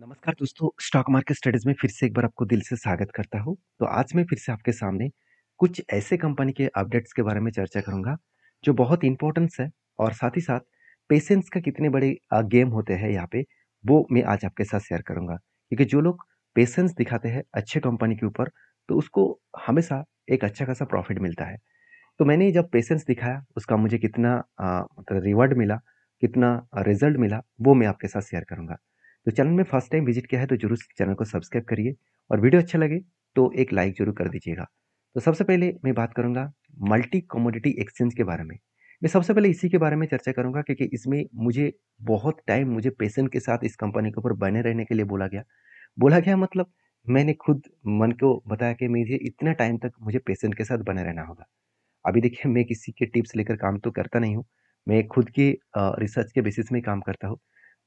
नमस्कार दोस्तों, stock market studies में फिर से एक बार आपको दिल से स्वागत करता हूँ। तो आज मैं फिर से आपके सामने कुछ ऐसे कंपनी के अपडेट्स के बारे में चर्चा करूँगा, जो बहुत इम्पोर्टेंस है और साथ ही साथ पेशेंस का कितने बड़े गेम होते हैं यहाँ पे, वो मैं आज आपके साथ शेयर करूँगा। क्योंकि जो लोग पेशेंस दिखाते हैं अच्छे कंपनी के ऊपर, तो उसको हमेशा एक अच्छा खासा प्रॉफिट मिलता है। तो मैंने जब पेशेंस दिखाया, उसका मुझे कितना मतलब रिवॉर्ड मिला, कितना रिजल्ट मिला, वो मैं आपके साथ शेयर करूँगा। तो चैनल में फर्स्ट टाइम विजिट किया है तो जरूर चैनल को सब्सक्राइब करिए और वीडियो अच्छा लगे तो एक लाइक जरूर कर दीजिएगा। तो सबसे पहले मैं बात करूँगा मल्टी कमोडिटी एक्सचेंज के बारे में। मैं सबसे पहले इसी के बारे में चर्चा करूँगा क्योंकि इसमें मुझे बहुत टाइम मुझे पेशेंस के साथ इस कंपनी के ऊपर बने रहने के लिए बोला गया। बोला गया मतलब मैंने खुद मन को बताया कि मुझे इतना टाइम तक मुझे पेशेंस के साथ बने रहना होगा। अभी देखिए मैं किसी के टिप्स लेकर काम तो करता नहीं हूँ। मैं खुद की रिसर्च के बेसिस में काम करता हूँ।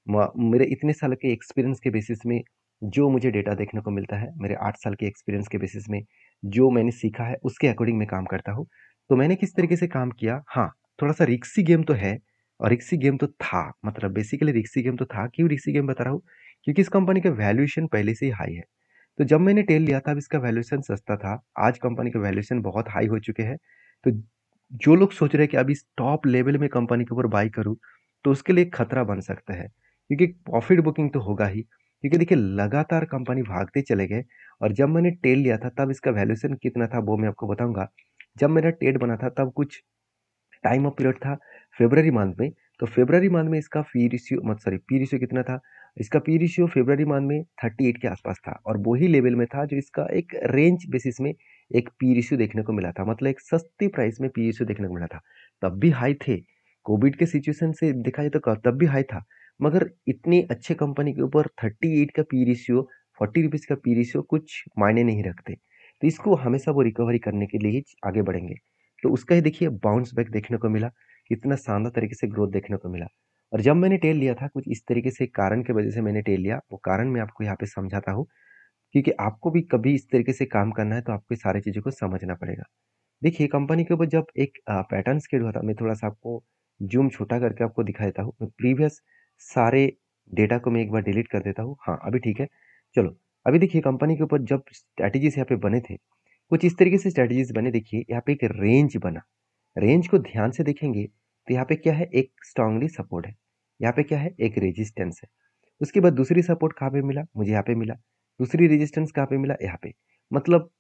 मेरे इतने साल के एक्सपीरियंस के बेसिस में जो मुझे डेटा देखने को मिलता है, मेरे 8 साल के एक्सपीरियंस के बेसिस में जो मैंने सीखा है, उसके अकॉर्डिंग मैं काम करता हूँ। तो मैंने किस तरीके से काम किया? हाँ, थोड़ा-सा रिस्की गेम तो है और रिस्की गेम तो था। मतलब बेसिकली रिस्की गेम तो था। क्यों रिस्की गेम बता रहा हूँ? क्योंकि इस कंपनी का वैल्यूएशन पहले से ही हाई है। तो जब मैंने टेल लिया था, अब इसका वैल्यूएशन सस्ता था। आज कंपनी का वैल्यूएशन बहुत हाई हो चुके हैं। तो जो लोग सोच रहे हैं कि अभी इस टॉप लेवल में कंपनी के ऊपर बाय करूँ, तो उसके लिए खतरा बन सकता है। क्योंकि प्रॉफिट बुकिंग तो होगा ही, क्योंकि देखिए लगातार कंपनी भागते चले गए और जब मैंने टेल लिया था तब इसका वैल्यूएशन कितना था वो मैं आपको बताऊँगा। जब मेरा टेल बना था तब कुछ टाइम ऑफ पीरियड था फ़रवरी मंथ में, तो फ़रवरी मंथ में इसका पी रेशियो कितना था? इसका पी रेशियो फ़रवरी मंथ में 38 के आसपास था और वही लेवल में था जो इसका एक रेंज बेसिस में एक पी रेशियो देखने को मिला था। मतलब एक सस्ती प्राइस में पी रेशियो देखने को मिला था। तब भी हाई थे, कोविड के सिचुएशन से देखा जाए तो तब भी हाई था। मगर इतनी अच्छे कंपनी के ऊपर 38 का पी रेशियो, 40 रुपीज़ का पी रेशियो कुछ मायने नहीं रखते। तो इसको हमेशा वो रिकवरी करने के लिए ही आगे बढ़ेंगे। तो उसका ही देखिए बाउंस बैक देखने को मिला, कितना शानदार तरीके से ग्रोथ देखने को मिला। और जब मैंने टेल लिया था कुछ इस तरीके से कारण की वजह से मैंने टेल लिया, वो कारण मैं आपको यहाँ पे समझाता हूँ, क्योंकि आपको भी कभी इस तरीके से काम करना है तो आपको ये सारी चीज़ों को समझना पड़ेगा। देखिए कंपनी के ऊपर जब एक पैटर्न स्केड हुआ था, मैं थोड़ा-सा आपको ज़ूम छोटा करके आपको दिखा देता हूँ। मैं प्रीवियस सारे डेटा को मैं एक बार डिलीट कर देता हूँ। हाँ, अभी ठीक है। चलो, अभी देखिए कंपनी के ऊपर जब स्ट्रैटेजीज़ यहाँ पे बने थे, कुछ इस तरीके से स्ट्रैटेजीज़ बने देखिए, यहाँ पे एक रेंज बना। रेंज को ध्यान से देखेंगे तो यहाँ पे क्या है, एक स्ट्रांगली सपोर्ट है। यहाँ पे क्या है, एक रेजिस्टेंस है। उसके बाद दूसरी सपोर्ट कहाँ पे मिला, मुझे यहाँ पे मिला। दूसरी रेजिस्टेंस कहाँ पे मिला, यहाँ पे। मतलब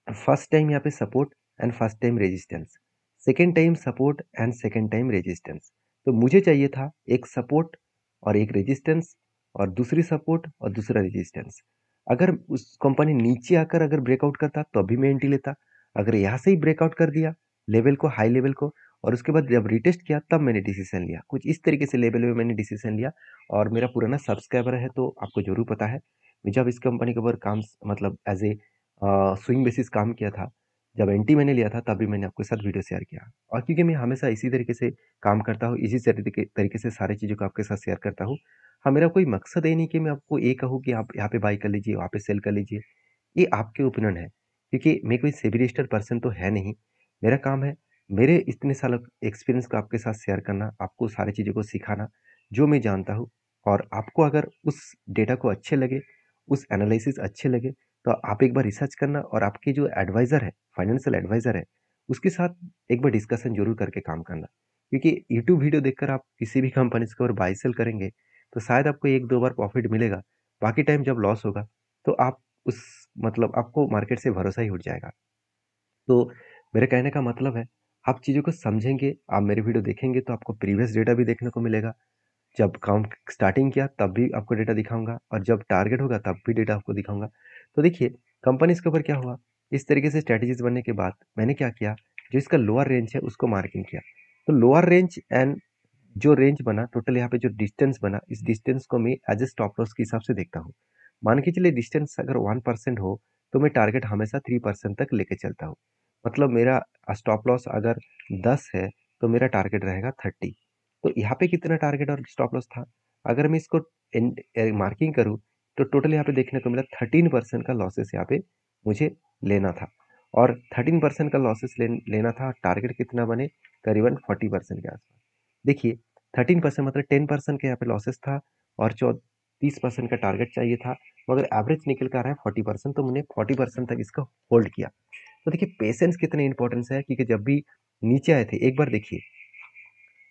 फर्स्ट टाइम यहाँ पे support and first time resistance, second time support and second time resistance. तो मुझे चाहिए था एक सपोर्ट और एक रेजिस्टेंस और दूसरी सपोर्ट और दूसरा रेजिस्टेंस। अगर उस कंपनी नीचे आकर अगर ब्रेकआउट करता तो अभी मैं एंट्री लेता। अगर यहाँ से ही ब्रेकआउट कर दिया लेवल को, हाई लेवल को, और उसके बाद जब रिटेस्ट किया तब मैंने डिसीजन लिया। कुछ इस तरीके से लेवल में मैंने डिसीजन लिया। और मेरा पुराना सब्सक्राइबर है तो आपको जरूर पता है, मैं जब इस कंपनी के ऊपर काम मतलब एज ए स्विंग बेसिस काम किया था, जब एंटी मैंने लिया था तभी मैंने आपके साथ वीडियो शेयर किया। और क्योंकि मैं हमेशा इसी तरीके से काम करता हूँ, इसी तरीके से सारी चीज़ों को आपके साथ शेयर करता हूँ। हाँ, मेरा कोई मकसद ये नहीं कि मैं आपको ये कहूँ कि आप यहाँ पे बाई कर लीजिए, वहाँ पे सेल कर लीजिए। ये आपके ओपिनियन है, क्योंकि मैं कोई सेबी रजिस्टर्ड पर्सन तो है नहीं। मेरा काम है मेरे इतने साल एक्सपीरियंस को आपके साथ शेयर करना, आपको सारी चीज़ों को सिखाना, जो मैं जानता हूँ। और आपको अगर उस डेटा को अच्छे लगे, उस एनालिसिस अच्छे लगे, तो आप एक बार रिसर्च करना और आपके जो एडवाइज़र है, फाइनेंशियल एडवाइज़र है, उसके साथ एक बार डिस्कशन ज़रूर करके काम करना। क्योंकि यूट्यूब वीडियो देखकर आप किसी भी कंपनीज़ के ऊपर बाय सेल करेंगे, तो शायद आपको 1-2 बार प्रॉफ़िट मिलेगा। बाकी टाइम जब लॉस होगा, तो आप उस मतलब आपको मार्केट से भरोसा ही उठ जाएगा। तो मेरे कहने का मतलब है, आप चीज़ों को समझेंगे, आप मेरे वीडियो देखेंगे तो आपको प्रीवियस डेटा भी देखने को मिलेगा। जब काम स्टार्टिंग किया तब भी आपको डेटा दिखाऊँगा और जब टारगेट होगा तब भी डेटा आपको दिखाऊँगा। तो देखिए कंपनी इसके ऊपर क्या हुआ, इस तरीके से स्ट्रैटेजीज़ बनने के बाद मैंने क्या किया, जो इसका लोअर रेंज है उसको मार्किंग किया। तो लोअर रेंज एंड जो रेंज बना टोटल, यहाँ पे जो डिस्टेंस बना, इस डिस्टेंस को मैं एज ए स्टॉप लॉस के हिसाब से देखता हूँ। मान के चलिए डिस्टेंस अगर 1% हो, तो मैं टारगेट हमेशा 3% तक लेके चलता हूँ। मतलब मेरा स्टॉप लॉस अगर 10 है, तो मेरा टारगेट रहेगा 30। तो यहाँ पे कितना टारगेट और स्टॉप लॉस था? अगर मैं इसको मार्किंग करूँ, तो टोटल यहाँ पे देखने को मिला 13% का लॉसेस यहाँ पे मुझे लेना था। और 13% का लॉसेस लेना था, टारगेट कितना बने, करीबन 40% के आसपास। देखिए 13% मतलब 10% के यहाँ पे लॉसेस था और 30% का टारगेट चाहिए था, मगर एवरेज निकल कर आ रहा है 40%, तो मैंने 40% तक इसका होल्ड किया। तो देखिए पेशेंस कितने इंपॉर्टेंस है, क्योंकि जब भी नीचे आए थे, एक बार देखिए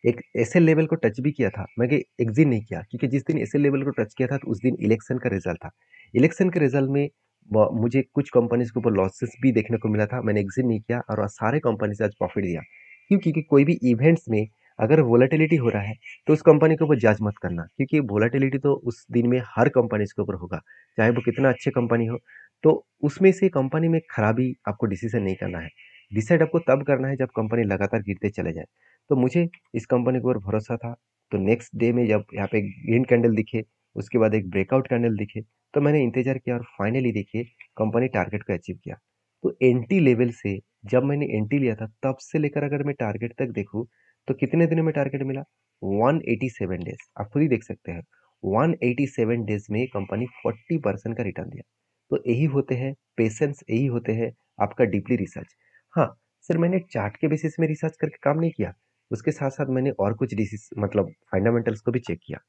एक एसएल लेवल को टच भी किया था, मगर एग्जिट नहीं किया, क्योंकि जिस दिन एसएल लेवल को टच किया था तो उस दिन इलेक्शन का रिजल्ट था। इलेक्शन के रिजल्ट में मुझे कुछ कंपनीज के ऊपर लॉसेस भी देखने को मिला था, मैंने एग्जिट नहीं किया और सारे कंपनी से आज प्रॉफिट दिया। क्यों? क्योंकि कोई भी इवेंट्स में अगर वोलेटिलिटी हो रहा है तो उस कंपनी के ऊपर जज मत करना, क्योंकि वोलेटिलिटी तो उस दिन में हर कंपनी के ऊपर होगा, चाहे वो कितना अच्छे कंपनी हो। तो उसमें से कंपनी में खराबी आपको डिसीजन नहीं करना है, डिसाइड आपको तब करना है जब कंपनी लगातार गिरते चले जाए। तो मुझे इस कंपनी के ऊपर भरोसा था। तो नेक्स्ट डे में जब यहाँ पे ग्रीन कैंडल दिखे, उसके बाद एक ब्रेकआउट कैंडल दिखे, तो मैंने इंतजार किया और फाइनली देखिए कंपनी टारगेट को अचीव किया। तो एंटी लेवल से जब मैंने एंटी लिया था तब से लेकर अगर मैं टारगेट तक देखूं तो कितने दिनों में टारगेट मिला? 187 डेज। आप खुद ही देख सकते हैं, 187 डेज में कंपनी 40% का रिटर्न दिया। तो यही होते हैं पेशेंस, यही होते हैं आपका डीपली रिसर्च। हाँ सर, मैंने चार्ट के बेसिस में रिसर्च करके काम नहीं किया, उसके साथ साथ मैंने और कुछ डिसीज मतलब फंडामेंटल्स को भी चेक किया।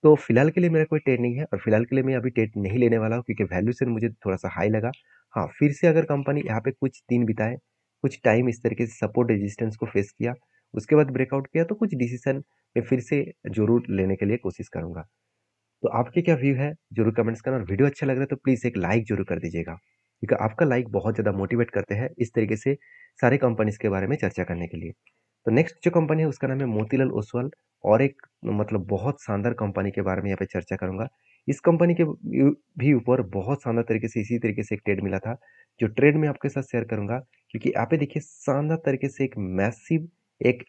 तो फिलहाल के लिए मेरा कोई ट्रेड नहीं है और फिलहाल के लिए मैं अभी ट्रेड नहीं लेने वाला हूँ, क्योंकि वैल्यूएशन मुझे थोड़ा सा हाई लगा। हाँ, फिर से अगर कंपनी यहाँ पे कुछ दिन बिताए, कुछ टाइम इस तरीके से सपोर्ट रेजिस्टेंस को फेस किया, उसके बाद ब्रेकआउट किया, तो कुछ डिसीजन मैं फिर से जरूर लेने के लिए कोशिश करूंगा। तो आपके क्या व्यू है जरूर कमेंट्स करना, और वीडियो अच्छा लग रहा है तो प्लीज एक लाइक जरूर कर दीजिएगा, क्योंकि आपका लाइक बहुत ज्यादा मोटिवेट करते हैं इस तरीके से सारे कंपनीज के बारे में चर्चा करने के लिए। तो नेक्स्ट जो कंपनी है उसका नाम है मोतीलाल ओसवाल, और एक मतलब बहुत शानदार कंपनी के बारे में यहाँ पे चर्चा करूंगा। इस कंपनी के भी ऊपर बहुत शानदार तरीके से इसी तरीके से एक ट्रेड मिला था, जो ट्रेड में आपके साथ शेयर करूंगा, क्योंकि यहाँ पे देखिए शानदार तरीके से एक मैसिव एक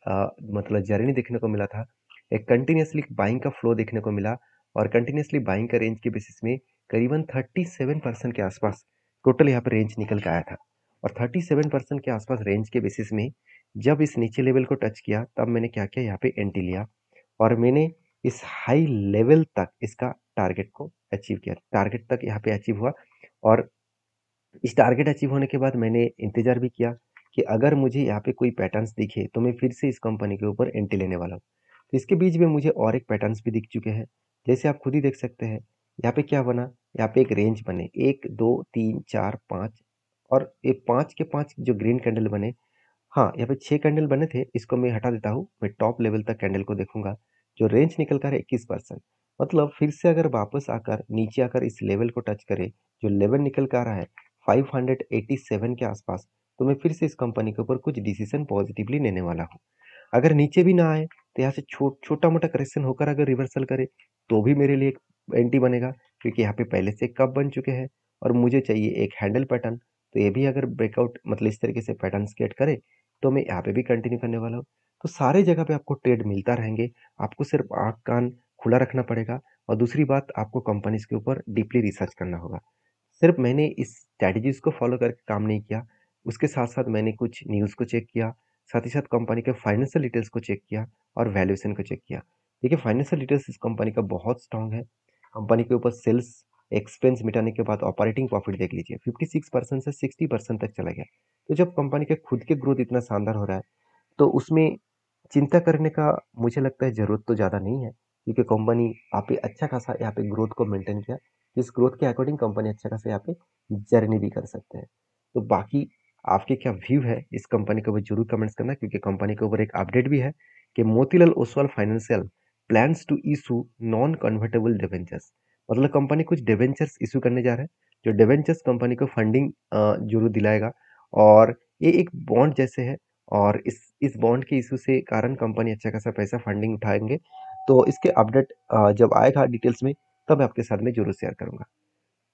मतलब जर्नी देखने को मिला था। एक कंटिन्यूसली बाइंग का फ्लो देखने को मिला, और कंटिन्यूसली बाइंग का रेंज के बेसिस में करीबन 37% के आसपास टोटल यहाँ पे रेंज निकल के आया था। और 37% के आसपास रेंज के बेसिस में जब इस नीचे लेवल को टच किया तब मैंने क्या किया, यहाँ पे एंट्री लिया और मैंने इस हाई लेवल तक इसका टारगेट को अचीव किया। टारगेट तक यहाँ पे अचीव हुआ, और इस टारगेट अचीव होने के बाद मैंने इंतजार भी किया कि अगर मुझे यहाँ पे कोई पैटर्न्स दिखे तो मैं फिर से इस कंपनी के ऊपर एंट्री लेने वाला हूँ। तो इसके बीच में मुझे और एक पैटर्न्स भी दिख चुके हैं, जैसे आप खुद ही देख सकते हैं। यहाँ पे क्या बना, यहाँ पे एक रेंज बने 1 2 3 4 5, और ये 5 के 5 जो ग्रीन कैंडल बने। हाँ, यहाँ पे 6 कैंडल बने थे, इसको मैं हटा देता हूँ, मैं टॉप लेवल तक कैंडल को देखूंगा। जो रेंज निकल कर है 21%, मतलब फिर से अगर वापस आकर नीचे आकर इस लेवल को टच करे, जो लेवल निकल कर आ रहा है 587 के आसपास, तो मैं फिर से इस कंपनी के ऊपर कुछ डिसीजन पॉजिटिवली लेने वाला हूँ। अगर नीचे भी ना आए तो यहाँ से छोटा मोटा करेक्शन होकर अगर रिवर्सल करे तो भी मेरे लिए एक एंटी बनेगा, क्योंकि यहाँ पे पहले से कप बन चुके हैं और मुझे चाहिए एक हैंडल पैटर्न। तो ये भी अगर ब्रेकआउट मतलब इस तरीके से पैटर्न क्रिएट करे तो मैं यहाँ पे भी कंटिन्यू करने वाला हूँ। तो सारे जगह पे आपको ट्रेड मिलता रहेंगे, आपको सिर्फ आँख कान खुला रखना पड़ेगा, और दूसरी बात आपको कंपनीज के ऊपर डीपली रिसर्च करना होगा। सिर्फ मैंने इस स्ट्रैटेजीज को फॉलो करके काम नहीं किया, उसके साथ साथ मैंने कुछ न्यूज़ को चेक किया, साथ ही साथ कंपनी के फाइनेंशियल डिटेल्स को चेक किया और वैल्यूएशन को चेक किया। देखिए फाइनेंशियल डिटेल्स इस कंपनी का बहुत स्ट्रांग है। कंपनी के ऊपर सेल्स एक्सपेंस मिटाने के बाद ऑपरेटिंग प्रॉफिट देख लीजिए 56% से 60% तक चला गया। तो जब कंपनी के खुद के ग्रोथ इतना शानदार हो रहा है तो उसमें चिंता करने का मुझे लगता है ज़रूरत तो ज़्यादा नहीं है, क्योंकि कंपनी आप पे अच्छा खासा यहाँ पे ग्रोथ को मेंटेन किया। इस ग्रोथ के अकॉर्डिंग कंपनी अच्छा खासा यहाँ पे जर्नी भी कर सकते हैं। तो बाकी आपके क्या व्यू है इस कंपनी के ऊपर जरूर कमेंट्स करना, क्योंकि कंपनी के ऊपर एक अपडेट भी है कि Motilal Oswal financial plans to issue non convertible debentures. मतलब कंपनी कुछ डिवेंचर्स इशू करने जा रहा है, जो डिवेंचर्स कंपनी को फंडिंग जरूर दिलाएगा, और ये एक बॉन्ड जैसे है, और इस बॉन्ड के इशू से कारण कंपनी अच्छा खासा पैसा फंडिंग उठाएंगे। तो इसके अपडेट जब आएगा डिटेल्स में तब मैं आपके साथ में जरूर शेयर करूंगा।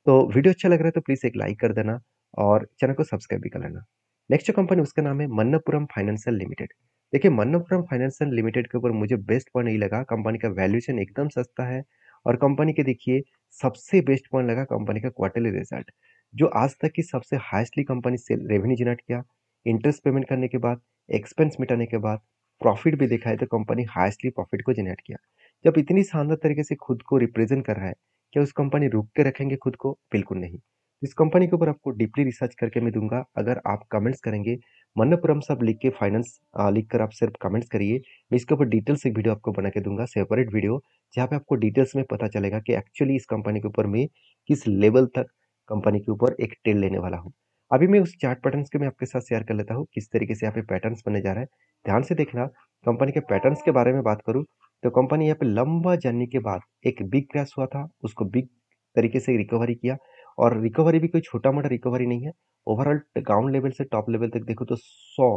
तो वीडियो अच्छा लग रहा है तो प्लीज एक लाइक कर देना और चैनल को सब्सक्राइब भी कर लेना। नेक्स्ट जो कंपनी उसका नाम है मन्नपुरम फाइनेंशियल लिमिटेड। देखिए मन्नपुरम फाइनेंशियल लिमिटेड के ऊपर मुझे बेस्ट पॉइंट नहीं लगा, कंपनी का वैल्यूएशन एकदम सस्ता है, और कंपनी के देखिए सबसे बेस्ट पॉइंट लगा कंपनी का क्वार्टरली रिजल्ट, जो आज तक की सबसे हाईएस्टली कंपनी से रेवेन्यू जनरेट किया, इंटरेस्ट पेमेंट करने के बाद, एक्सपेंस मिटाने के बाद प्रॉफिट भी देखा है तो कंपनी हाईएस्टली प्रॉफिट को जनरेट किया। जब इतनी शानदार तरीके से खुद को रिप्रेजेंट कर रहा है, क्या उस कंपनी रुक के रखेंगे खुद को? बिल्कुल नहीं। इस कंपनी के ऊपर आपको डीपली रिसर्च करके मैं दूँगा। अगर आप कमेंट्स करेंगे, मणप्पुरम सब लिख के फाइनेंस लिख कर आप सिर्फ कमेंट्स करिए। मैं इसके ऊपर डिटेल्स एक वीडियो आपको बना के दूँगा, सेपरेट वीडियो, जहाँ पे आपको डिटेल्स में पता चलेगा कि एक्चुअली इस कंपनी के ऊपर मैं किस लेवल तक कंपनी के ऊपर एक टेल लेने वाला हूँ। अभी मैं उस चार्ट पैटर्न्स को मैं आपके साथ शेयर कर लेता हूँ, किस तरीके से यहाँ पे पैटर्न्स बनने जा रहा है। ध्यान से देखना, कंपनी के पैटर्न्स के बारे में बात करूँ, तो कंपनी यहाँ पे लंबा जर्नी के बाद एक बिग क्रैश हुआ था, उसको बिग तरीके से रिकवरी किया और रिकवरी भी कोई छोटा-मोटा रिकवरी नहीं है। ओवरऑल ग्राउंड लेवल से टॉप लेवल तक देखो तो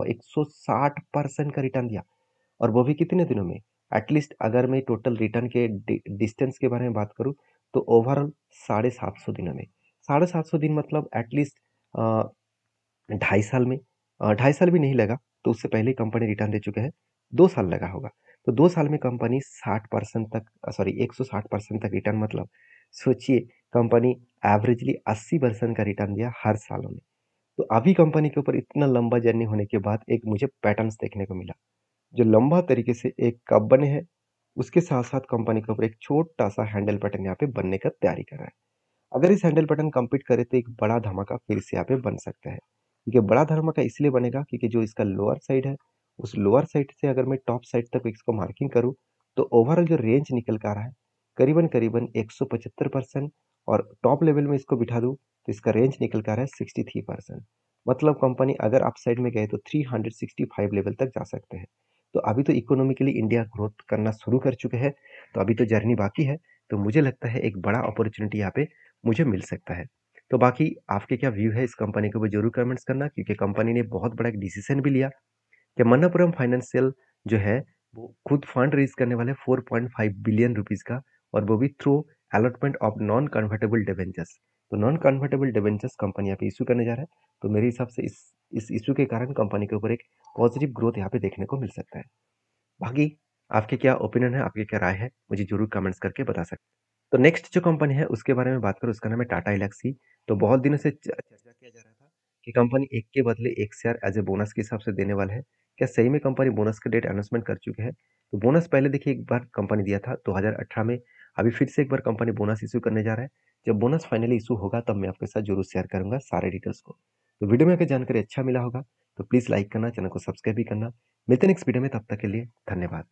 160% का रिटर्न दिया और वो भी कितने दिनों में? एटलीस्ट अगर मैं टोटल रिटर्न के डिस्टेंस के बारे में बात करूँ, तो ओवरऑल 750 दिनों में। 750 दिन मतलब एटलीस्ट अ, 2.5 साल में 2.5 साल भी नहीं लगा, तो उससे पहले ही कंपनी रिटर्न दे चुके हैं। 2 साल लगा होगा। तो 2 साल में कंपनी 60% तक सॉरी 160% तक रिटर्न मतलब सोचिए कंपनी एवरेजली 80% का रिटर्न दिया हर सालों में। तो अभी कंपनी के ऊपर इतना लंबा जर्नी होने के बाद एक मुझे पैटर्न्स देखने को मिला, जो लंबा तरीके से एक कप बने हैं, उसके साथ-साथ कंपनी के ऊपर एक छोटा-सा हैंडल पैटर्न यहाँ पे बनने का तैयारी कर रहा है। अगर इस हैंडल पैटर्न कंप्लीट करे तो एक बड़ा धमाका फिर से यहाँ पे बन सकता है। क्योंकि बड़ा धमाका इसलिए बनेगा क्योंकि जो इसका लोअर साइड है, उस लोअर साइड से अगर मैं टॉप साइड तक इसको मार्किंग करूँ, तो ओवरऑल जो रेंज निकल कर आ रहा है, करीबन-करीबन 175% और टॉप लेवल में इसको बिठा दूँ, तो इसका रेंज निकल कर आ रहा है 63%। मतलब कंपनी अगर अप साइड में गए तो 365 लेवल तक जा सकते हैं। तो अभी तो इकोनॉमिकली इंडिया ग्रोथ करना शुरू कर चुके हैं, तो अभी तो जर्नी बाकी है। तो मुझे लगता है एक बड़ा अपॉर्च्युनिटी यहाँ पे मुझे मिल सकता है। तो बाकी आपके क्या व्यू है इस कंपनी के ऊपर ज़रूर कमेंट्स करना क्योंकि कंपनी ने बहुत बड़ा एक डिसीजन भी लिया कि मणप्पुरम फाइनेंशियल जो है वो खुद फंड रेज़ करने वाले 4.5 बिलियन रुपीस का और वो भी through allotment of non convertible debentures. तो नॉन कन्वर्टेबल डिबेंचर्स कंपनी यहाँ पे इश्यू करने जा रहा है। तो मेरे हिसाब से इस इश्यू के कारण कंपनी के ऊपर एक पॉजिटिव ग्रोथ यहाँ पे देखने को मिल सकता है। बाकी आपके क्या ओपिनियन है, आपकी क्या राय है, मुझे ज़रूर कमेंट्स करके बता सकते हैं। तो नेक्स्ट जो कंपनी है उसके बारे में बात करूँ उसका नाम है टाटा एल्क्सी। तो बहुत दिनों से चर्चा किया जा रहा था कि कंपनी 1 के बदले 1 शेयर एज़ ए बोनस के हिसाब से देने वाला है। क्या सही में कंपनी बोनस का डेट अनाउंसमेंट कर चुके हैं? तो बोनस पहले देखिए एक बार कंपनी दिया था 2018 में, अभी फिर से एक बार कंपनी बोनस इश्यू करने जा रहा है। जब बोनस फाइनली इश्यू होगा तब मैं आपके साथ ज़रूर शेयर करूँगा सारे डिटेल्स को। तो वीडियो में अगर जानकारी अच्छा मिला होगा तो प्लीज़ लाइक करना, चैनल को सब्सक्राइब भी करना। मिलते हैं नेक्स्ट वीडियो में, तब तक के लिए धन्यवाद।